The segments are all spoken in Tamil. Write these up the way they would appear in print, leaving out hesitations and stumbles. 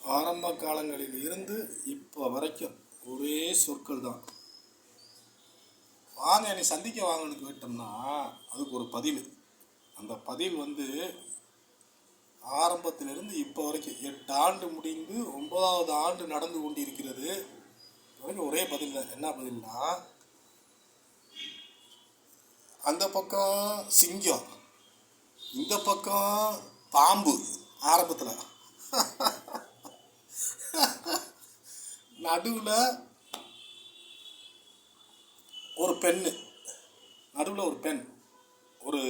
ஆரம்ப காலங்களில் இருந்து இப்போ வரைக்கும் ஒரே சொற்கள் தான். வாங்க என்னை சந்திக்க வாங்கன்னு கேட்டோம்னா அதுக்கு ஒரு பதில். அந்த பதில் ஆரம்பத்திலிருந்து இப்போ வரைக்கும் 8 ஆண்டு முடிந்து 9வது ஆண்டு நடந்து கொண்டிருக்கிறது வரைக்கும் ஒரே பதில் தான். என்ன பதில்னா, அந்த பக்கம் சிங்கம், இந்த பக்கம் பாம்பு. ஆரம்பத்தில் நடுவில் ஒரு பெண்ணு, நடுவில் ஒரு பெண், ஒரு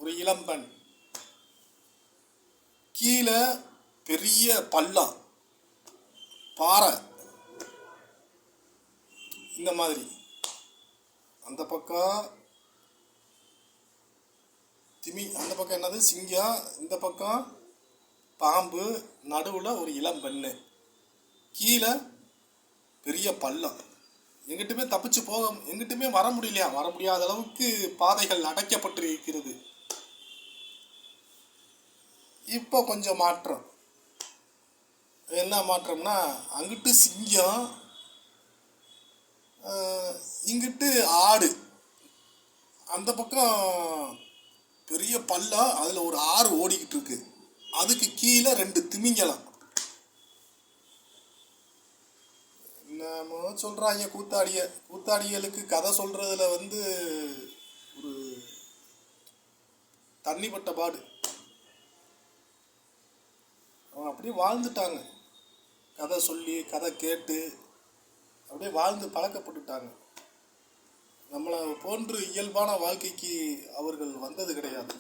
ஒரு இளம்பெண், கீழே பெரிய பள்ளம், பாறை, இந்த மாதிரி. அந்த பக்கம் அந்த பக்கம் என்னது சிங்கம், இந்த பக்கம் பாம்பு, நடுவில் ஒரு இளம் பெண்ணு, கீழே பெரிய பள்ளம். எங்கிட்டுமே தப்பிச்சு எங்கிட்டுமே வர முடியலையா, வர முடியாத அளவுக்கு பாதைகள் அடைக்கப்பட்டு இருக்கிறது. இப்போ கொஞ்சம் மாற்றம். என்ன மாற்றம்னா, அங்கிட்டு சிங்கம், இங்கிட்டு ஆடு, அந்த பக்கம் பெரிய பள்ளம், அதில் ஒரு ஆறு ஓடிக்கிட்டு இருக்கு, அதுக்கு கீழே 2 திமிங்கலம். என்னமோ சொல்கிறாங்க கூத்தாடிகளுக்கு கதை சொல்கிறதுல ஒரு தண்ணிப்பட்ட பாடு. அவங்க அப்படியே வாழ்ந்துட்டாங்க, கதை சொல்லி கதை கேட்டு அப்படியே வாழ்ந்து பழக்கப்பட்டுட்டாங்க. நம்மளை போன்று இயல்பான வாழ்க்கைக்கு அவர்கள் வந்தது கிடையாது.